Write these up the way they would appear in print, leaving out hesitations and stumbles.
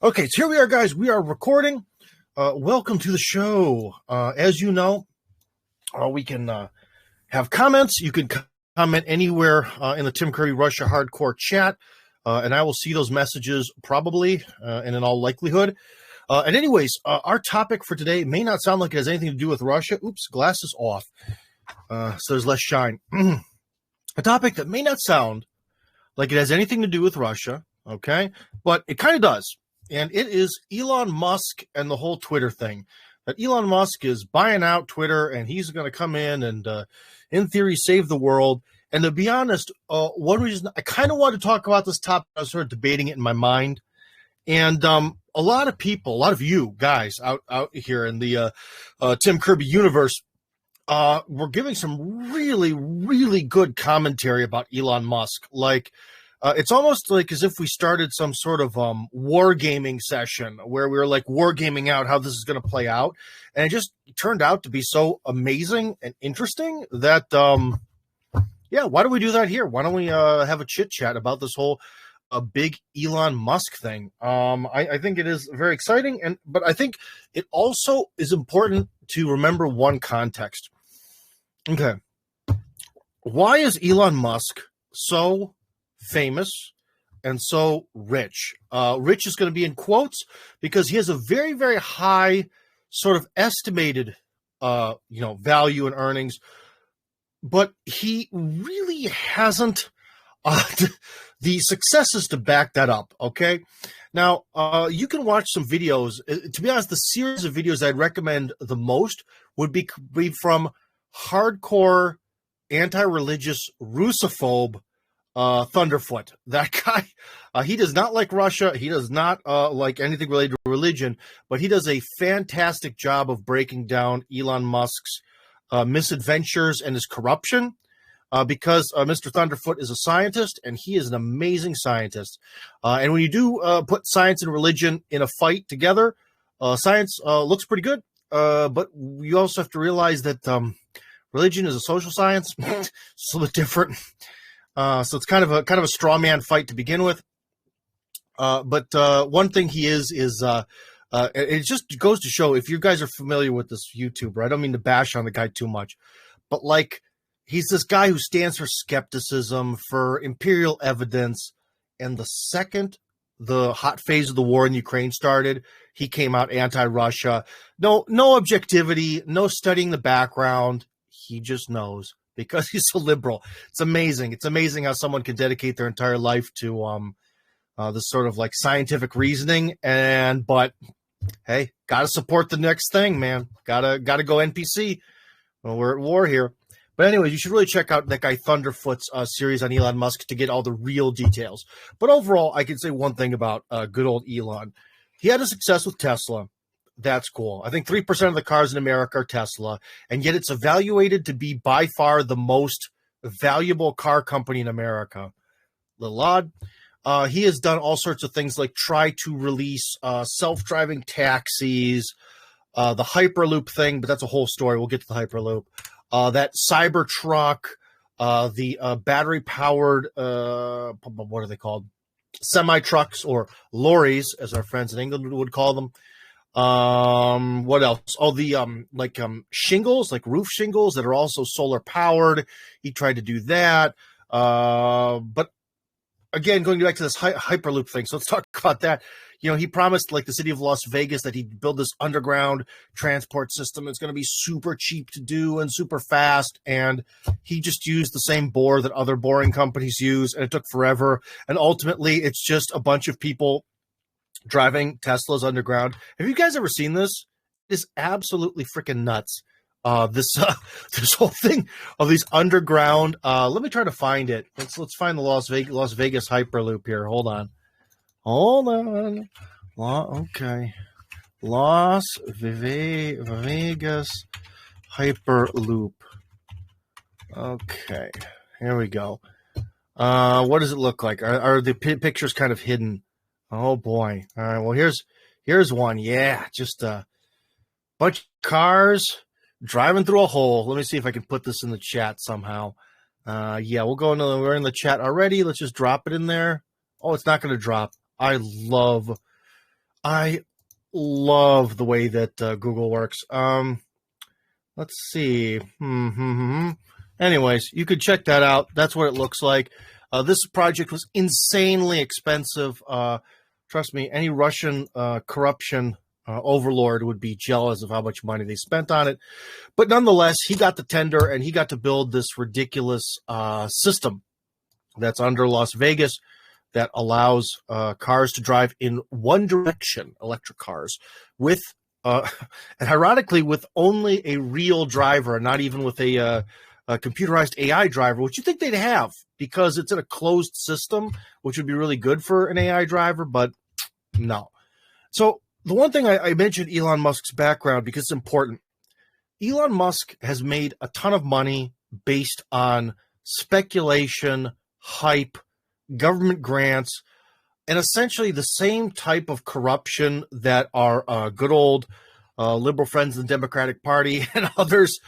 Okay, so here we are, guys. We are recording. Welcome to the show. As you know, we can have comments. You can comment anywhere in the Tim Kirby Russia hardcore chat, and I will see those messages probably and in all likelihood. And anyways, our topic for today may not sound like it has anything to do with Russia. Oops, glasses off. So there's less shine. A topic that may not sound like it has anything to do with Russia, okay? But it kind of does. And it is Elon Musk and the whole Twitter thing. That Elon Musk is buying out Twitter, and he's going to come in and, in theory, save the world. And to be honest, one reason I kind of want to talk about this topic, I was sort of debating it in my mind. And a lot of people, a lot of you guys out here in the Tim Kirby universe, were giving some really, really good commentary about Elon Musk. Like, it's almost like as if we started some sort of wargaming session where we were like wargaming out how this is going to play out. And it just turned out to be so amazing and interesting that, yeah, why don't we do that here? Why don't we have a chit chat about this whole big Elon Musk thing? I think it is very exciting, but I think it also is important to remember one context. Okay. Why is Elon Musk so famous and so rich? Rich is going to be in quotes because he has a very, very high sort of estimated, value and earnings, but he really hasn't the successes to back that up. Okay. Now, you can watch some videos. To be honest, the series of videos I'd recommend the most would be from hardcore anti-religious Russophobe Thunderfoot. That guy, he does not like Russia. He does not like anything related to religion, but he does a fantastic job of breaking down Elon Musk's misadventures and his corruption, because Mr. Thunderfoot is a scientist, and he is an amazing scientist. And when you do put science and religion in a fight together, science looks pretty good, but you also have to realize that religion is a social science. It's a little bit different. So it's kind of a straw man fight to begin with. But one thing he is it just goes to show, if you guys are familiar with this YouTuber, I don't mean to bash on the guy too much, but like, he's this guy who stands for skepticism, for imperial evidence. And the second the hot phase of the war in Ukraine started, he came out anti-Russia. No objectivity, no studying the background. He just knows because he's so liberal. It's amazing. It's amazing how someone can dedicate their entire life to this sort of like scientific reasoning. But hey, got to support the next thing, man. Got to go NPC. Well, we're at war here. But anyway, you should really check out that guy Thunderfoot's series on Elon Musk to get all the real details. But overall, I can say one thing about good old Elon. He had a success with Tesla. That's cool. I think 3% of the cars in America are Tesla, and yet it's evaluated to be by far the most valuable car company in America. Little odd. He has done all sorts of things like try to release self-driving taxis, the Hyperloop thing, but that's a whole story. We'll get to the Hyperloop. That Cybertruck, the battery-powered, what are they called? Semi-trucks, or lorries, as our friends in England would call them. What else? Oh, the shingles, like roof shingles that are also solar-powered. He tried to do that. But again, going back to this Hyperloop thing, so let's talk about that. You know, he promised, like, the city of Las Vegas that he'd build this underground transport system. It's going to be super cheap to do and super fast. And he just used the same bore that other boring companies use, and it took forever. And ultimately, it's just a bunch of people driving Teslas underground. Have you guys ever seen this? It's absolutely freaking nuts. This whole thing of these underground. Let me try to find it. Let's find the Las Vegas Hyperloop here. Hold on. Okay. Las Vegas Hyperloop. Okay. Here we go. What does it look like? Are the pictures kind of hidden? Oh boy. All right. Well, here's one. Yeah. Just a bunch of cars driving through a hole. Let me see if I can put this in the chat somehow. Yeah, we're in the chat already. Let's just drop it in there. Oh, it's not going to drop. I love I love the way that Google works. Let's see. Anyways, you could check that out. That's what it looks like. This project was insanely expensive. Trust me, any Russian corruption overlord would be jealous of how much money they spent on it. But nonetheless, he got the tender and he got to build this ridiculous system that's under Las Vegas that allows cars to drive in one direction, electric cars, with and ironically, with only a real driver, and not even with a computerized AI driver, which you think they'd have because it's in a closed system, which would be really good for an AI driver, but no. So the one thing I mentioned Elon Musk's background because it's important. Elon Musk has made a ton of money based on speculation, hype, government grants, and essentially the same type of corruption that our good old liberal friends in the Democratic Party and others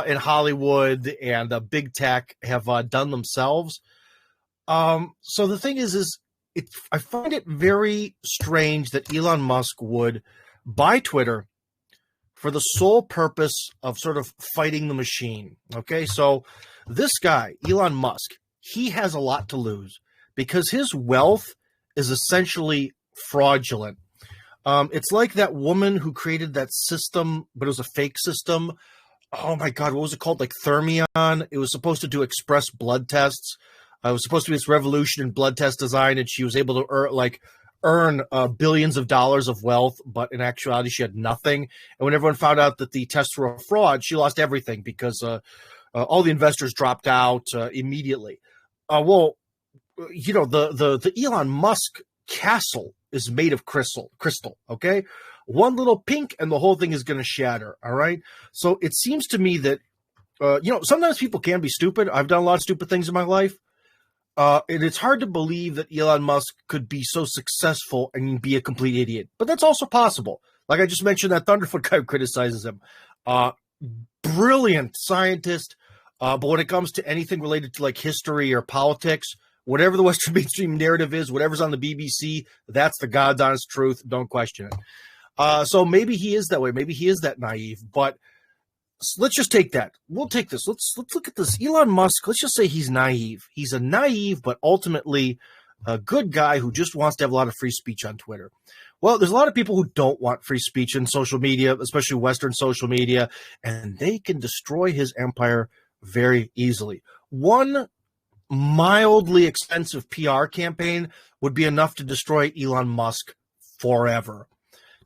in Hollywood and big tech have done themselves. So the thing is I find it very strange that Elon Musk would buy Twitter for the sole purpose of sort of fighting the machine. Okay, so this guy, Elon Musk, he has a lot to lose because his wealth is essentially fraudulent. It's like that woman who created that system, but it was a fake system. Oh my God, what was it called? Like Thermion. It was supposed to do express blood tests. It was supposed to be this revolution in blood test design, and she was able to earn billions of dollars of wealth, but in actuality, she had nothing. And when everyone found out that the tests were a fraud, she lost everything because all the investors dropped out immediately. Well, you know, the Elon Musk castle is made of crystal, okay? One little pink and the whole thing is going to shatter, all right? So it seems to me that, sometimes people can be stupid. I've done a lot of stupid things in my life. And it's hard to believe that Elon Musk could be so successful and be a complete idiot. But that's also possible. Like I just mentioned, that Thunderfoot guy who criticizes him. Brilliant scientist. But when it comes to anything related to like history or politics, whatever the Western mainstream narrative is, whatever's on the BBC, that's the God's honest truth. Don't question it. So maybe he is that way. Maybe he is that naive. But let's just take that. We'll take this. Let's look at this. Elon Musk, let's just say he's naive. He's a naive, but ultimately a good guy who just wants to have a lot of free speech on Twitter. Well, there's a lot of people who don't want free speech in social media, especially Western social media, and they can destroy his empire very easily. One mildly expensive PR campaign would be enough to destroy Elon Musk forever,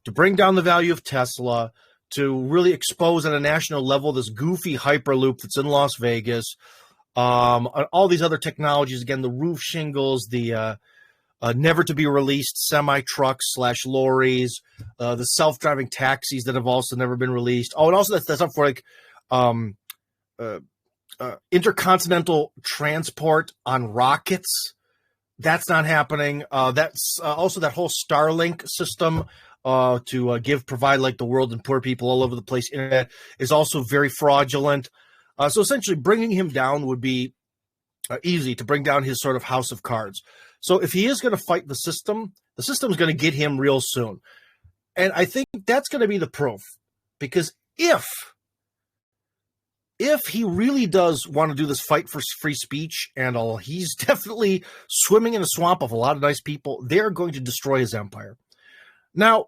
to bring down the value of Tesla, to really expose at a national level this goofy Hyperloop that's in Las Vegas, all these other technologies, again, the roof shingles, the never to be released semi-trucks / lorries, the self-driving taxis that have also never been released. Oh, and also that's up for like intercontinental transport on rockets. That's not happening. That's also that whole Starlink system to provide like the world and poor people all over the place internet is also very fraudulent. So essentially bringing him down would be easy to bring down his sort of house of cards. So if he is going to fight the system is going to get him real soon. And I think that's going to be the proof, because if he really does want to do this fight for free speech and all, he's definitely swimming in a swamp of a lot of nice people. They're going to destroy his empire. Now,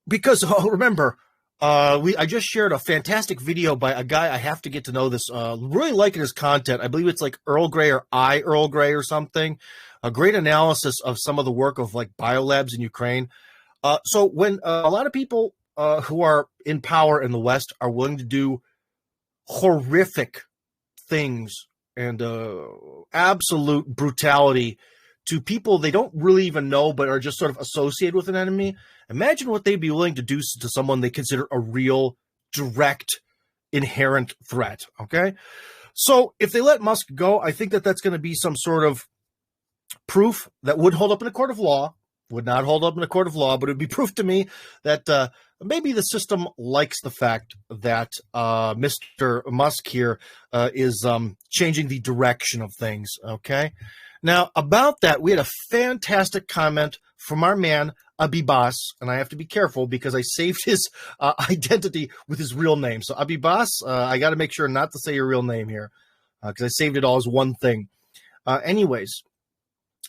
because remember, I just shared a fantastic video by a guy. I have to get to know this. Really liking his content. I believe it's like Earl Grey or Earl Grey or something. A great analysis of some of the work of like biolabs in Ukraine. So when a lot of people who are in power in the West are willing to do horrific things and absolute brutality to people they don't really even know but are just sort of associated with an enemy, imagine what they'd be willing to do to someone they consider a real, direct, inherent threat, okay? So if they let Musk go, I think that that's going to be some sort of proof that would hold up in a court of law, would not hold up in a court of law, but it would be proof to me that maybe the system likes the fact that Mr. Musk here is changing the direction of things, okay? Now, about that, we had a fantastic comment from our man Abibas, and I have to be careful because I saved his identity with his real name. So Abibas, I got to make sure not to say your real name here because I saved it all as one thing. Anyways,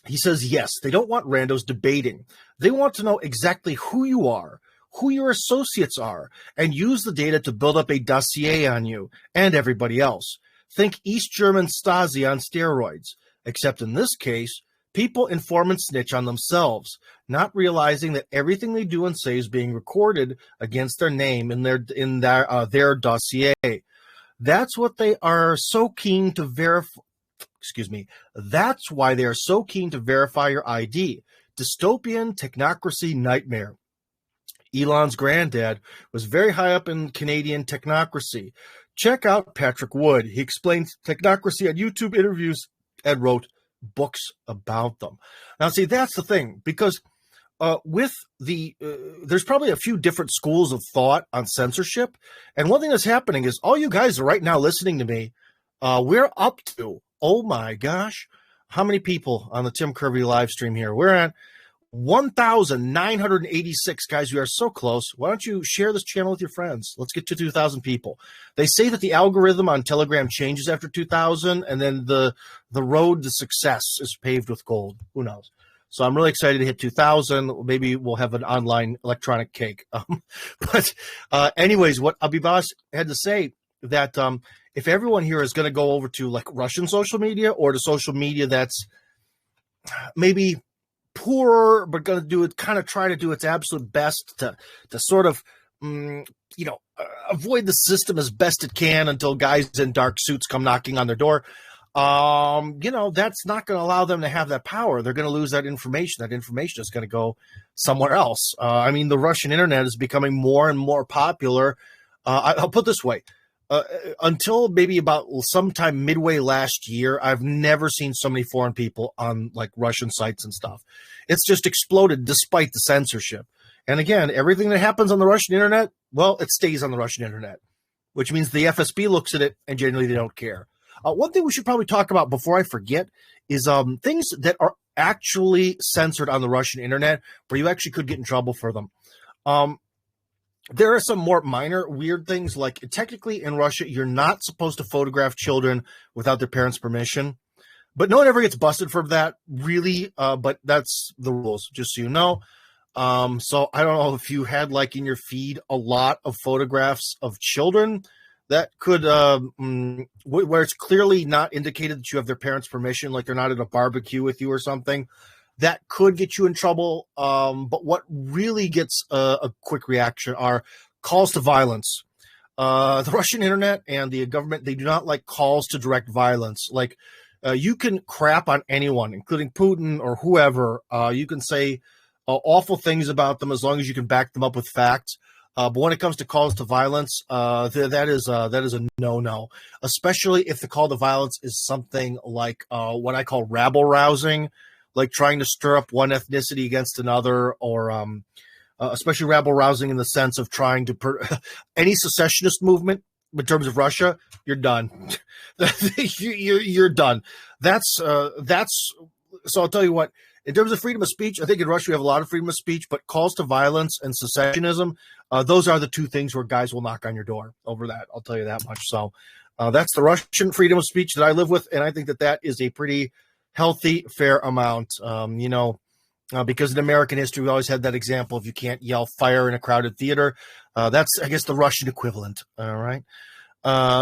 he says, yes, they don't want randos debating. They want to know exactly who you are, who your associates are, and use the data to build up a dossier on you and everybody else. Think East German Stasi on steroids, except in this case, people inform and snitch on themselves, not realizing that everything they do and say is being recorded against their name in their dossier. That's what they are so keen to verify. That's why they are so keen to verify your ID. Dystopian technocracy nightmare. Elon's granddad was very high up in Canadian technocracy. Check out Patrick Wood. He explains technocracy on YouTube interviews and wrote books about them. Now, see, that's the thing, because there's probably a few different schools of thought on censorship. And one thing that's happening is all you guys are right now listening to me. We're up to, oh my gosh, how many people on the Tim Kirby live stream here? We're at 1,986, guys. We are so close. Why don't you share this channel with your friends? Let's get to 2,000 people. They say that the algorithm on Telegram changes after 2,000, and then the road to success is paved with gold. Who knows? So I'm really excited to hit 2,000. Maybe we'll have an online electronic cake. Anyways, what Abibas had to say, that if everyone here is going to go over to like Russian social media or to social media that's maybe poorer, but going to do it, kind of try to do its absolute best to sort of, avoid the system as best it can until guys in dark suits come knocking on their door. That's not going to allow them to have that power. They're going to lose that information. That information is going to go somewhere else. The Russian internet is becoming more and more popular. I'll put it this way. Until maybe about sometime midway last year, I've never seen so many foreign people on like Russian sites and stuff. It's just exploded despite the censorship. And again, everything that happens on the Russian internet, well, it stays on the Russian internet, which means the FSB looks at it and generally they don't care. One thing we should probably talk about before I forget is things that are actually censored on the Russian internet where you actually could get in trouble for them. There are some more minor weird things, like technically in Russia, you're not supposed to photograph children without their parents' permission. But no one ever gets busted for that, really. But that's the rules, just so you know. So I don't know if you had like in your feed a lot of photographs of children that could, where it's clearly not indicated that you have their parents' permission, like they're not at a barbecue with you or something. That could get you in trouble. But what really gets a quick reaction are calls to violence. The Russian internet and the government, they do not like calls to direct violence. Like you can crap on anyone, including Putin or whoever. You can say awful things about them as long as you can back them up with facts. But when it comes to calls to violence, that is a no-no, especially if the call to violence is something like what I call rabble rousing, like trying to stir up one ethnicity against another, or especially rabble rousing in the sense of trying to any secessionist movement in terms of Russia, you're done. You're done. That's so I'll tell you what, in terms of freedom of speech, I think in Russia we have a lot of freedom of speech, but calls to violence and secessionism, those are the two things where guys will knock on your door over that. I'll tell you that much. So that's the Russian freedom of speech that I live with, and I think that is a pretty healthy, fair amount, because in American history, we always had that example of you can't yell fire in a crowded theater. That's, I guess, the Russian equivalent. All right.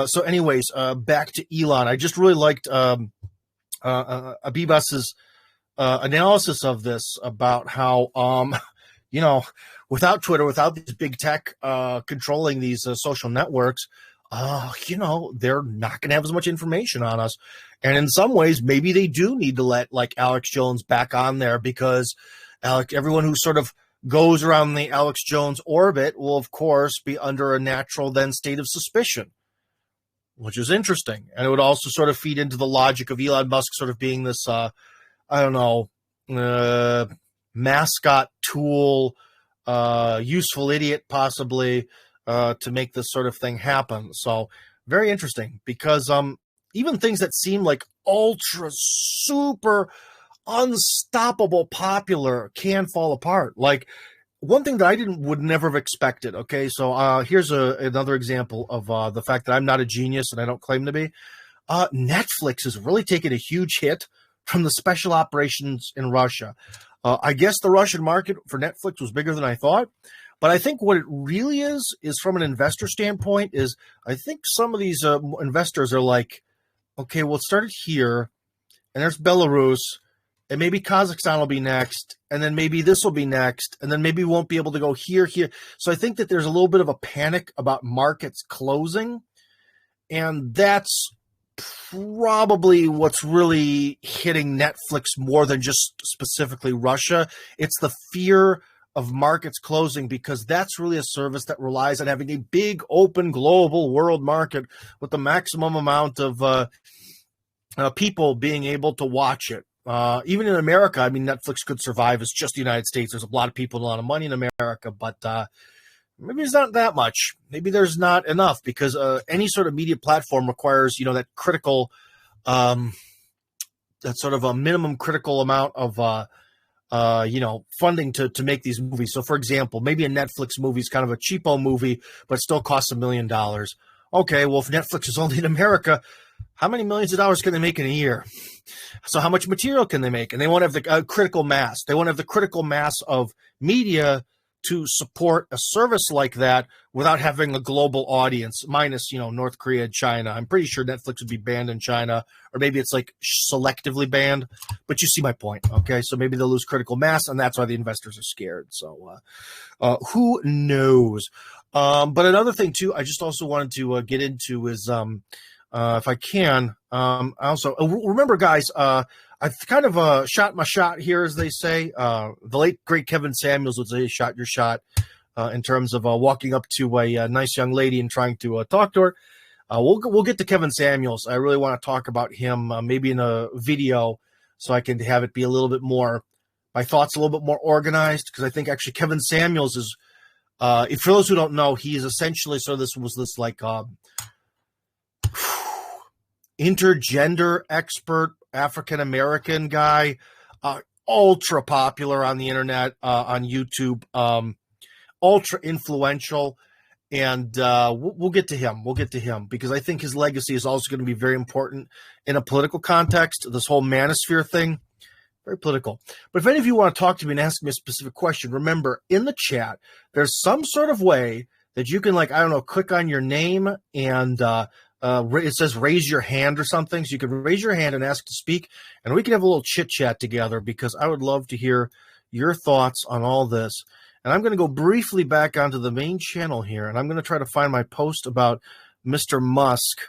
So anyways, back to Elon. I just really liked Abibas's analysis of this about how, without Twitter, without these big tech controlling these social networks, they're not going to have as much information on us. And in some ways, maybe they do need to let like Alex Jones back on there, because everyone who sort of goes around the Alex Jones orbit will, of course, be under a natural then state of suspicion, which is interesting. And it would also sort of feed into the logic of Elon Musk sort of being this, mascot tool, useful idiot, possibly, to make this sort of thing happen. So very interesting, because even things that seem like ultra super unstoppable popular can fall apart. Like, one thing that I would never have expected. Okay, so here's another example of the fact that I'm not a genius and I don't claim to be. Netflix has really taken a huge hit from the special operations in Russia. I guess the Russian market for Netflix was bigger than I thought, but I think what it really is from an investor standpoint is I think some of these investors are like, okay, well, it started here, and there's Belarus, and maybe Kazakhstan will be next, and then maybe this will be next, and then maybe we won't be able to go here. So I think that there's a little bit of a panic about markets closing, and that's probably what's really hitting Netflix more than just specifically Russia. It's the fear of markets closing, because that's really a service that relies on having a big, open, global world market with the maximum amount of people being able to watch it. Even in America, I mean, Netflix could survive as just the United States. There's a lot of people and a lot of money in America, but maybe it's not that much. Maybe there's not enough, because any sort of media platform requires, that critical, that sort of a minimum critical amount of, funding to make these movies. So, for example, maybe a Netflix movie is kind of a cheapo movie, but still costs $1 million. Okay, well, if Netflix is only in America, how many millions of dollars can they make in a year? So how much material can they make? And they want to have the critical mass. They want to have the critical mass of media to support a service like that without having a global audience, minus, North Korea and China. I'm pretty sure Netflix would be banned in China, or maybe it's like selectively banned, but you see my point. Okay. So maybe they'll lose critical mass, and that's why the investors are scared. So who knows? But another thing too, I just also wanted to get into is, if I can, also remember, guys, I've kind of shot my shot here, as they say. The late great Kevin Samuels would say, "Shot your shot," in terms of walking up to a nice young lady and trying to talk to her. We'll get to Kevin Samuels. I really want to talk about him, maybe in a video, so I can have it be a little bit more, my thoughts a little bit more organized, because I think actually Kevin Samuels is, if for those who don't know, he is essentially, so this was this like intergender expert, African-American guy, ultra popular on the internet, on YouTube, ultra influential. And we'll get to him. We'll get to him, because I think his legacy is also going to be very important in a political context. This whole manosphere thing, very political. But if any of you want to talk to me and ask me a specific question, remember, in the chat, there's some sort of way that you can, like, I don't know, click on your name and it says raise your hand or something. So you can raise your hand and ask to speak, and we can have a little chit chat together, because I would love to hear your thoughts on all this. And I'm going to go briefly back onto the main channel here, and I'm going to try to find my post about Mr. Musk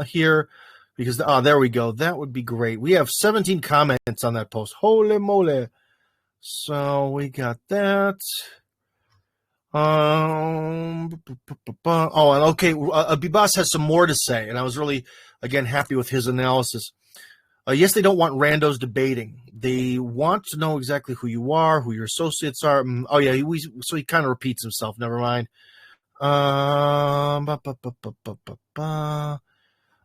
here, because there we go. That would be great. We have 17 comments on that post. Holy moly. So we got that. And okay, Bibas has some more to say, and I was really, again, happy with his analysis. Yes, they don't want randos debating. They want to know exactly who you are, who your associates are. Oh yeah, so he kind of repeats himself. Never mind.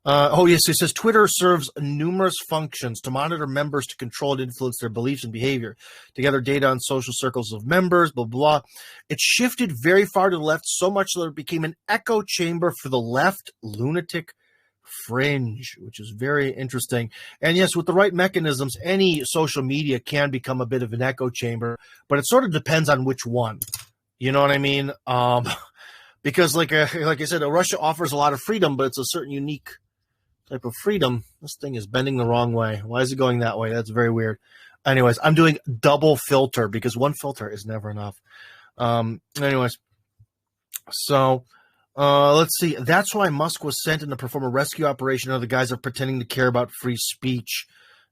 Oh yes, it says Twitter serves numerous functions to monitor members, to control and influence their beliefs and behavior, to gather data on social circles of members, blah, blah. It shifted very far to the left, so much that it became an echo chamber for the left lunatic fringe, which is very interesting. And yes, with the right mechanisms, any social media can become a bit of an echo chamber, but it sort of depends on which one. You know what I mean? Because like I said, Russia offers a lot of freedom, but it's a certain unique type of freedom. This thing is bending the wrong way. Why is it going that way? That's very weird. Anyways, I'm doing double filter, because one filter is never enough. Anyways, so let's see. That's why Musk was sent in to perform a rescue operation. Other guys are pretending to care about free speech.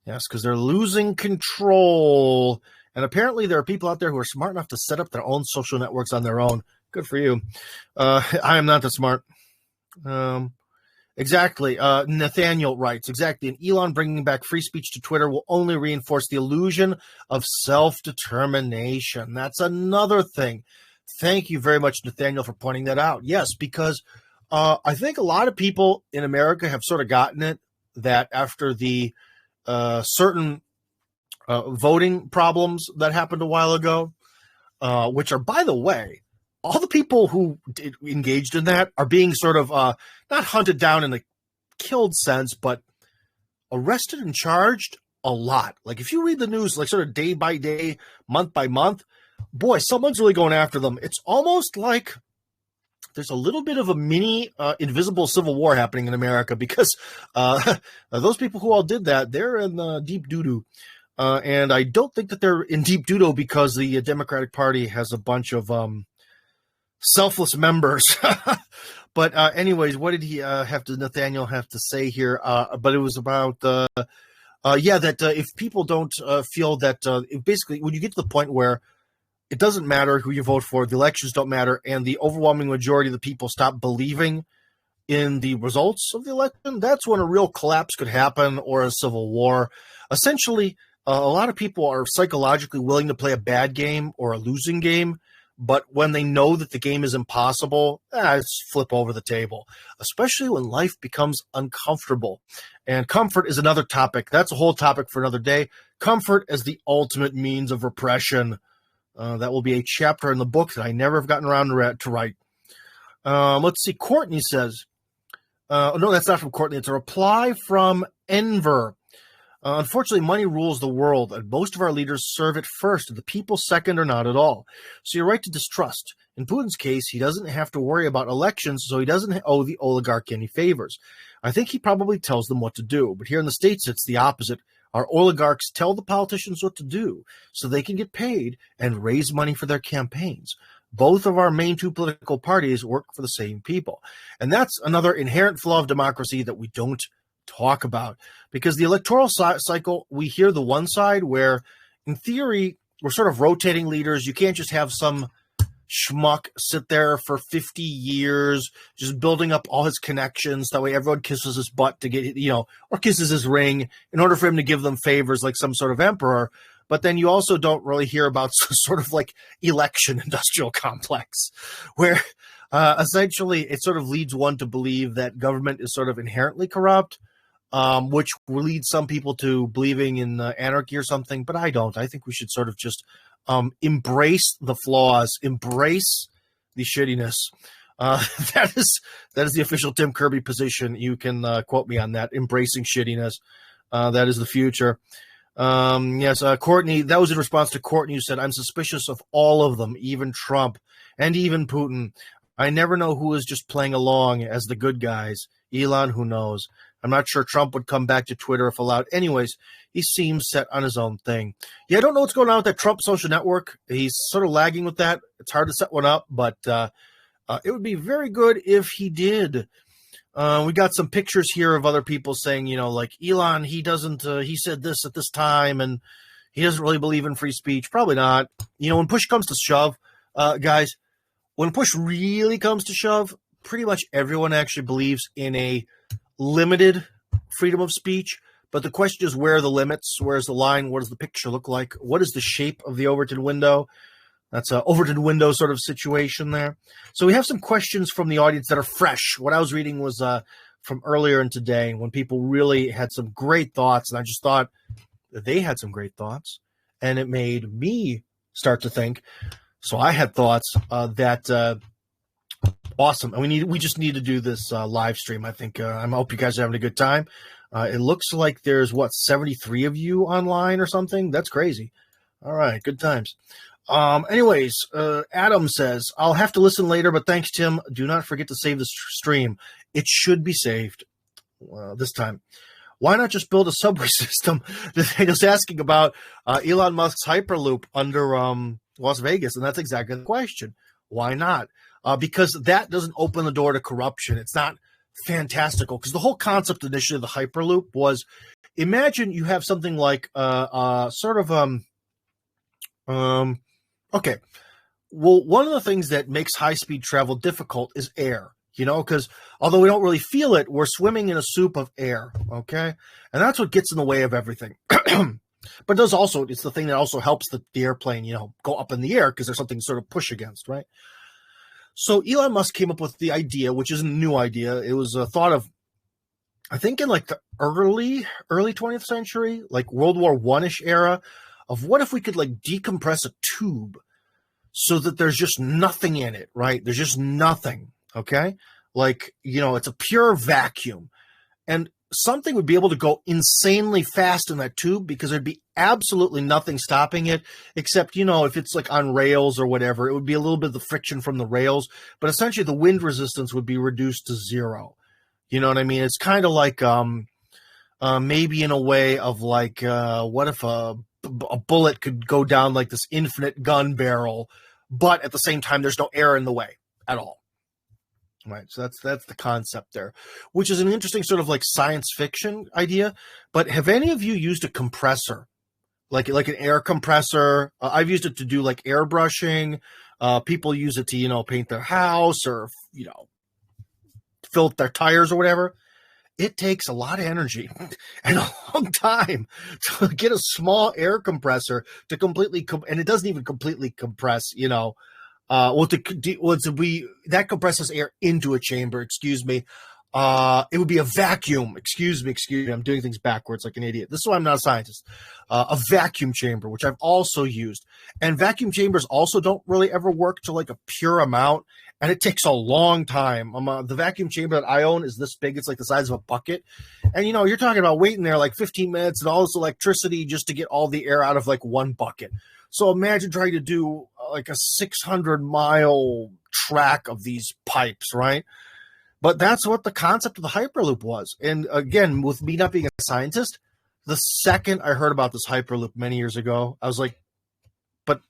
Yes, because they're losing control. And apparently there are people out there who are smart enough to set up their own social networks on their own. Good for you. I am not that smart. Exactly. Nathaniel writes, exactly. And Elon bringing back free speech to Twitter will only reinforce the illusion of self-determination. That's another thing. Thank you very much, Nathaniel, for pointing that out. Yes, because I think a lot of people in America have sort of gotten it that after the certain voting problems that happened a while ago, which are, by the way, all the people who engaged in that are being sort of not hunted down in a killed sense, but arrested and charged a lot. Like if you read the news, like sort of day by day, month by month, boy, someone's really going after them. It's almost like there's a little bit of a mini invisible civil war happening in America because those people who all did that, they're in deep doo-doo. And I don't think that they're in deep doo-doo because the Democratic Party has a bunch of selfless members. But anyways, what did Nathaniel have to say here? But it was about, that if people don't feel that, basically when you get to the point where it doesn't matter who you vote for, the elections don't matter, and the overwhelming majority of the people stop believing in the results of the election, that's when a real collapse could happen or a civil war. Essentially, a lot of people are psychologically willing to play a bad game or a losing game, but when they know that the game is impossible, it's flip over the table, especially when life becomes uncomfortable. And comfort is another topic. That's a whole topic for another day. Comfort as the ultimate means of repression. That will be a chapter in the book that I never have gotten around to write. Let's see. Courtney says, no, that's not from Courtney. It's a reply from Enver. Unfortunately, money rules the world, and most of our leaders serve it first, and the people second or not at all. So you're right to distrust. In Putin's case, he doesn't have to worry about elections, so he doesn't owe the oligarchy any favors. I think he probably tells them what to do, but here in the States, it's the opposite. Our oligarchs tell the politicians what to do so they can get paid and raise money for their campaigns. Both of our main two political parties work for the same people. And that's another inherent flaw of democracy that we don't talk about, because the electoral cycle, we hear the one side where in theory we're sort of rotating leaders. You can't just have some schmuck sit there for 50 years just building up all his connections, that way everyone kisses his butt to get, or kisses his ring in order for him to give them favors like some sort of emperor. But then you also don't really hear about sort of like election industrial complex where essentially it sort of leads one to believe that government is sort of inherently corrupt, which leads some people to believing in anarchy or something, but I don't. I think we should sort of just embrace the flaws, embrace the shittiness. That is the official Tim Kirby position. You can quote me on that. Embracing shittiness. That is the future. Yes, Courtney, that was in response to Courtney, who said, I'm suspicious of all of them, even Trump and even Putin. I never know who is just playing along as the good guys. Elon, who knows? I'm not sure Trump would come back to Twitter if allowed. Anyways, he seems set on his own thing. Yeah, I don't know what's going on with that Trump social network. He's sort of lagging with that. It's hard to set one up, but it would be very good if he did. We got some pictures here of other people saying, like Elon, he doesn't, he said this at this time, and he doesn't really believe in free speech. Probably not. When push comes to shove, guys, when push really comes to shove, pretty much everyone actually believes in a limited freedom of speech. But the question is, where are the limits? Where's the line? What does the picture look like? What is the shape of the Overton window? That's an Overton window sort of situation there. So we have some questions from the audience that are fresh. What I was reading was from earlier in today when people really had some great thoughts. And I just thought that they had some great thoughts. And it made me start to think. So I had thoughts that awesome. And we just need to do this live stream. I think I hope you guys are having a good time. It looks like there's 73 of you online or something. That's crazy. All right. Good times. Anyways, Adam says, I'll have to listen later, but thanks, Tim. Do not forget to save the stream. It should be saved this time. Why not just build a subway system? Just asking about Elon Musk's Hyperloop under Las Vegas, and that's exactly the question. Why not? Because that doesn't open the door to corruption. It's not fantastical, because the whole concept initially of the Hyperloop was, imagine you have something like okay. Well, one of the things that makes high-speed travel difficult is air, because although we don't really feel it, we're swimming in a soup of air, okay? And that's what gets in the way of everything. But it's the thing that also helps the airplane, go up in the air, because there's something to sort of push against, right? So Elon Musk came up with the idea, which isn't a new idea. It was thought of I think in like the early 20th century, like World War One-ish era, of what if we could like decompress a tube so that there's just nothing in it, right? There's just nothing, okay? Like, it's a pure vacuum. And something would be able to go insanely fast in that tube because there'd be absolutely nothing stopping it except, if it's like on rails or whatever, it would be a little bit of the friction from the rails, but essentially the wind resistance would be reduced to zero. You know what I mean? It's kind of like maybe in a way of like, what if a bullet could go down like this infinite gun barrel, but at the same time, there's no air in the way at all. Right, so that's the concept there, which is an interesting sort of like science fiction idea. But have any of you used a compressor, like an air compressor? I've used it to do like airbrushing. People use it to paint their house or fill their tires or whatever. It takes a lot of energy and a long time to get a small air compressor to completely and it doesn't even completely compress. That compresses air into a chamber. Excuse me. It would be a vacuum. Excuse me. I'm doing things backwards like an idiot. This is why I'm not a scientist. A vacuum chamber, which I've also used. And vacuum chambers also don't really ever work to like a pure amount. And it takes a long time. The vacuum chamber that I own is this big. It's like the size of a bucket. And, you're talking about waiting there like 15 minutes and all this electricity just to get all the air out of like one bucket. So imagine trying to do like a 600-mile track of these pipes, right? But that's what the concept of the Hyperloop was. And again, with me not being a scientist, the second I heard about this Hyperloop many years ago, I was like, but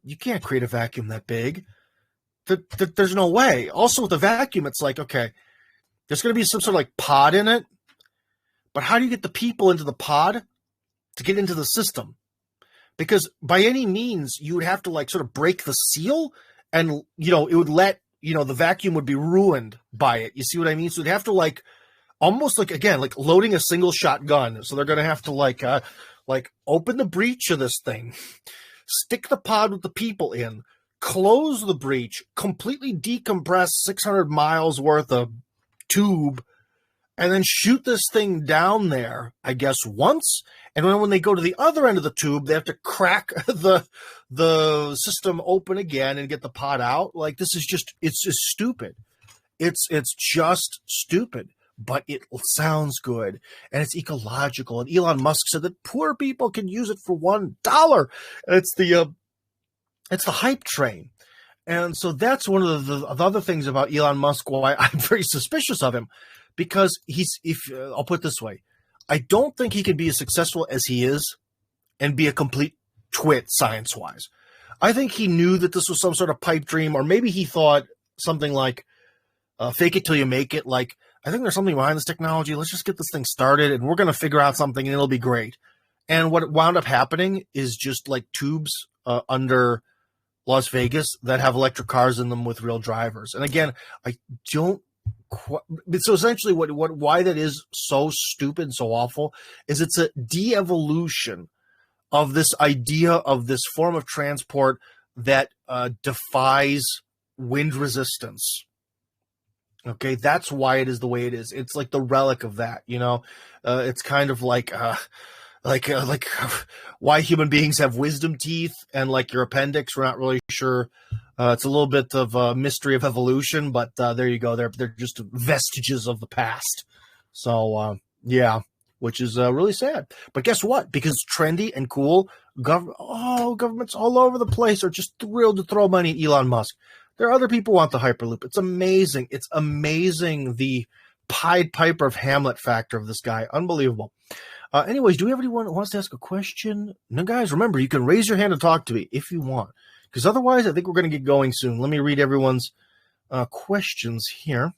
you can't create a vacuum that big. There's no way. Also with the vacuum, it's like, okay, there's going to be some sort of like pod in it, but how do you get the people into the pod to get into the system? Because by any means, you would have to like sort of break the seal and, it would let, the vacuum would be ruined by it. You see what I mean? So they'd have to like, almost like, again, like loading a single shot gun. So they're going to have to like open the breech of this thing, stick the pod with the people in, close the breech, completely decompress 600 miles worth of tube, and then shoot this thing down there, I guess, once. And then when they go to the other end of the tube, they have to crack the system open again and get the pod out. Like, this is just, it's just stupid. It's just stupid, but it sounds good and it's ecological. And Elon Musk said that poor people can use it for $1. And it's the hype train. And so that's one of the other things about Elon Musk, why I'm very suspicious of him. Because I'll put it this way, I don't think he can be as successful as he is and be a complete twit science-wise. I think he knew that this was some sort of pipe dream, or maybe he thought something like, fake it till you make it. Like, I think there's something behind this technology. Let's just get this thing started, and we're going to figure out something, and it'll be great. And what wound up happening is just like tubes under Las Vegas that have electric cars in them with real drivers. And again, I don't. So essentially why that is so stupid and so awful is it's a de-evolution of this idea of this form of transport that defies wind resistance. Okay, that's why it is the way it is. It's like the relic of that, it's kind of like why human beings have wisdom teeth and like your appendix. We're not really sure. It's a little bit of a mystery of evolution, but there you go. They're just vestiges of the past. So yeah, which is really sad. But guess what? Because it's trendy and cool, governments all over the place are just thrilled to throw money at Elon Musk. There are other people who want the Hyperloop. It's amazing. It's amazing the Pied Piper of Hamlet factor of this guy. Unbelievable. Anyways, do we have anyone who wants to ask a question? No, guys, remember, you can raise your hand and talk to me if you want. Because otherwise, I think we're going to get going soon. Let me read everyone's questions here.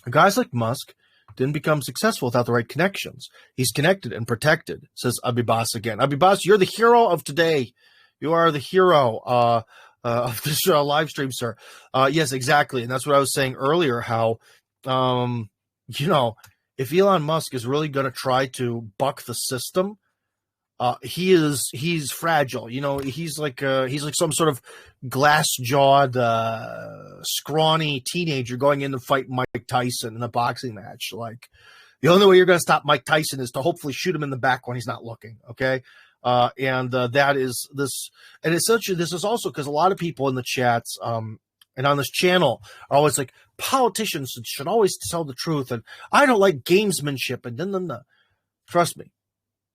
Guys like Musk didn't become successful without the right connections. He's connected and protected, says Abibas again. Abibas, you're the hero of today. You are the hero of this live stream, sir. Yes, exactly. And that's what I was saying earlier, how, if Elon Musk is really going to try to buck the system, he's fragile. He's like some sort of glass-jawed, scrawny teenager going in to fight Mike Tyson in a boxing match. Like, The only way you're going to stop Mike Tyson is to hopefully shoot him in the back when he's not looking. Okay. That is this. And essentially, this is also because a lot of people in the chats, and on this channel are always like, politicians should always tell the truth. And I don't like gamesmanship. And then, trust me,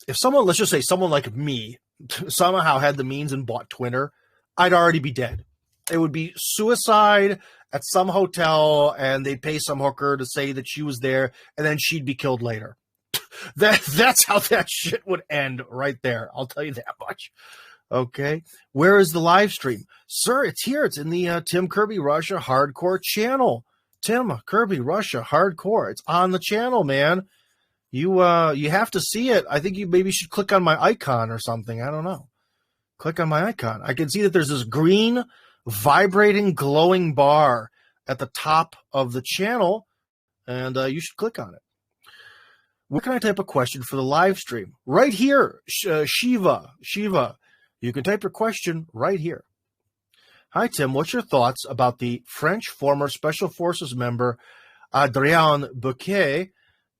if someone, let's just say someone like me, somehow had the means and bought Twitter, I'd already be dead. It would be suicide at some hotel, and they'd pay some hooker to say that she was there, and then she'd be killed later. That's how that shit would end right there. I'll tell you that much. Okay. Where is the live stream? Sir, it's here. It's in the Tim Kirby Russia Hardcore channel. Tim Kirby Russia Hardcore. It's on the channel, man. You have to see it. I think you maybe should click on my icon or something. I don't know. Click on my icon. I can see that there's this green, vibrating, glowing bar at the top of the channel, and you should click on it. Where can I type a question for the live stream? Right here, Shiva. You can type your question right here. Hi, Tim. What's your thoughts about the French former Special Forces member Adrien Bouquet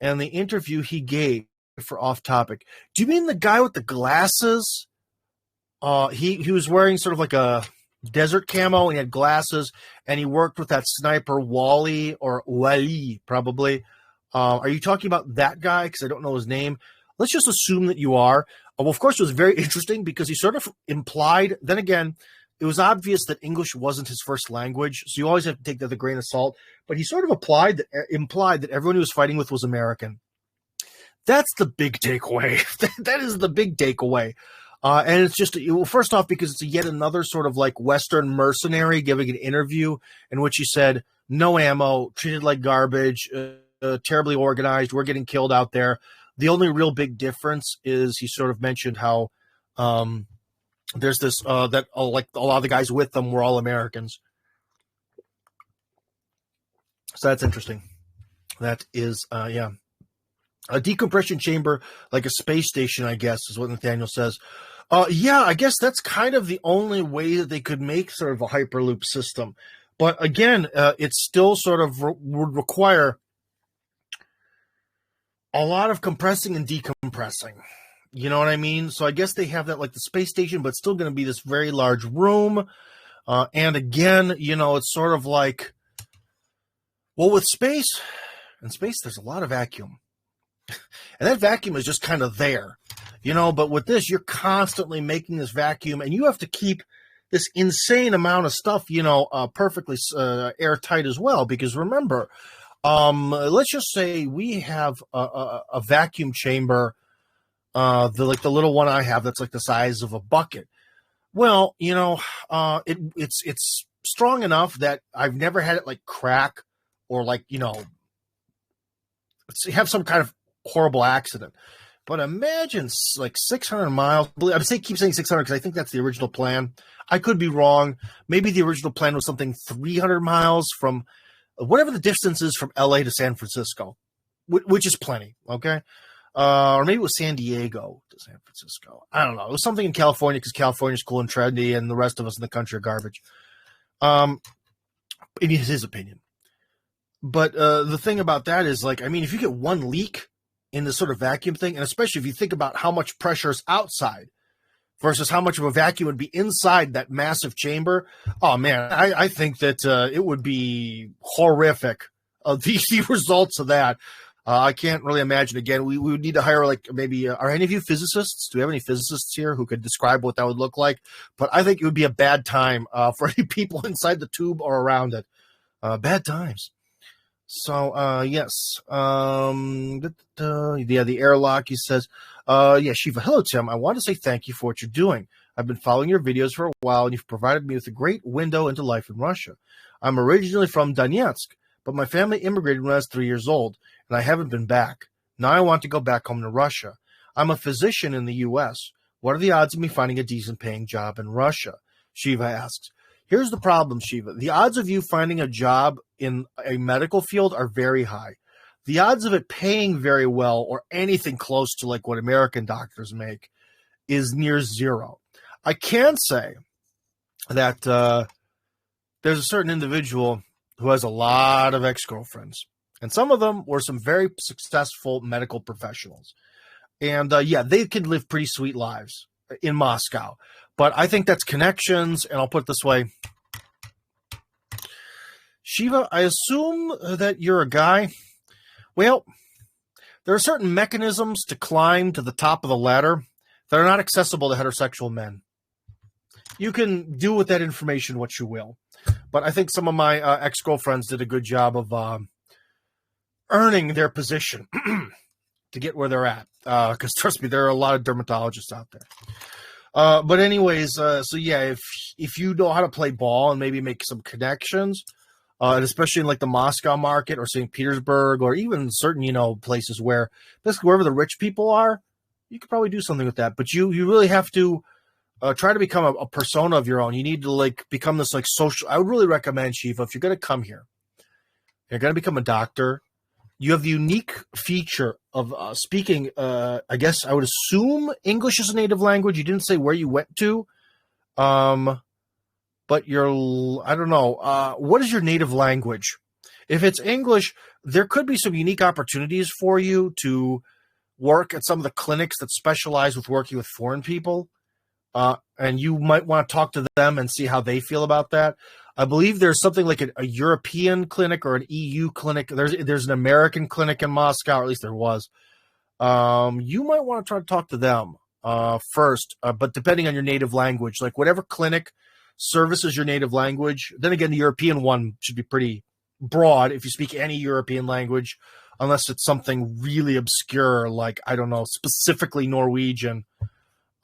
and the interview he gave for Off Topic? Do you mean the guy with the glasses? He was wearing sort of like a desert camo, and he had glasses, and he worked with that sniper Wally, probably. Are you talking about that guy? Because I don't know his name. Let's just assume that you are. Well, of course, it was very interesting because he sort of implied, then again, it was obvious that English wasn't his first language, so you always have to take that with a grain of salt. But he sort of implied that everyone he was fighting with was American. That's the big takeaway. That is the big takeaway. And it's just, well, first off, because it's yet another sort of like Western mercenary giving an interview in which he said, no ammo, treated like garbage, terribly organized, we're getting killed out there. The only real big difference is he sort of mentioned how there's this, that like a lot of the guys with them were all Americans. So that's interesting. That is, yeah. A decompression chamber, like a space station, I guess, is what Nathaniel says. Yeah, I guess that's kind of the only way that they could make sort of a Hyperloop system. But again, it still sort of would require a lot of compressing and decompressing. You know what I mean? So I guess they have that like the space station, but it's still going to be this very large room. And again, you know, it's sort of like, well, with space, in space, there's a lot of vacuum. And that vacuum is just kind of there, you know, but with this, you're constantly making this vacuum, and you have to keep this insane amount of stuff, you know, perfectly airtight as well. Because remember, let's just say we have a vacuum chamber, the little one I have that's like the size of a bucket. Well, you know, it's strong enough that I've never had it like crack or like, you know, have some kind of horrible accident. But imagine like 600 miles. I keep saying 600 because I think that's the original plan. I could be wrong. Maybe the original plan was something 300 miles from whatever the distance is from LA to San Francisco, which is plenty. Okay. Or maybe it was San Diego to San Francisco. I don't know. It was something in California because California's cool and trendy, and the rest of us in the country are garbage. In his opinion. But the thing about that is, like, I mean, if you get one leak in this sort of vacuum thing, and especially if you think about how much pressure is outside versus how much of a vacuum would be inside that massive chamber, oh, man, I think that it would be horrific, the results of that. I can't really imagine. Again, we would need to hire, like, maybe, are any of you physicists? Do we have any physicists here who could describe what that would look like? But I think it would be a bad time for any people inside the tube or around it. Bad times. So, yes. Yeah, the airlock, he says. Yeah, Shiva. Hello, Tim. I want to say thank you for what you're doing. I've been following your videos for a while, and you've provided me with a great window into life in Russia. I'm originally from Donetsk, but my family immigrated when I was 3 years old, and I haven't been back. Now I want to go back home to Russia. I'm a physician in the U.S. What are the odds of me finding a decent paying job in Russia? Shiva asks. Here's the problem, Shiva. The odds of you finding a job in a medical field are very high. The odds of it paying very well or anything close to like what American doctors make is near zero. I can say that there's a certain individual who has a lot of ex-girlfriends, And some of them were some very successful medical professionals. And they could live pretty sweet lives in Moscow. But I think that's connections, and I'll put it this way. Shiva, I assume that you're a guy. Well, there are certain mechanisms to climb to the top of the ladder that are not accessible to heterosexual men. You can do with that information what you will. But I think some of my ex-girlfriends did a good job of earning their position to get where they're at. Because trust me, there are a lot of dermatologists out there. But anyways, if you know how to play ball and maybe make some connections, and especially in like the Moscow market or St. Petersburg or even certain, places where basically wherever the rich people are, you could probably do something with that. But you really have to try to become a persona of your own. You need to like become this like social. I would really recommend, Shiva, if you're going to come here, you're going to become a doctor. You have the unique feature of speaking, I guess I would assume English is a native language. You didn't say where you went to. But I don't know. What is your native language? If it's English, there could be some unique opportunities for you to work at some of the clinics that specialize with working with foreign people. And you might want to talk to them and see how they feel about that. I believe there's something like a European clinic or an EU clinic. There's an American clinic in Moscow, or at least there was. You might want to try to talk to them first, but depending on your native language, like whatever clinic services your native language. Then again, the European one should be pretty broad if you speak any European language, unless it's something really obscure, like, I don't know, specifically Norwegian.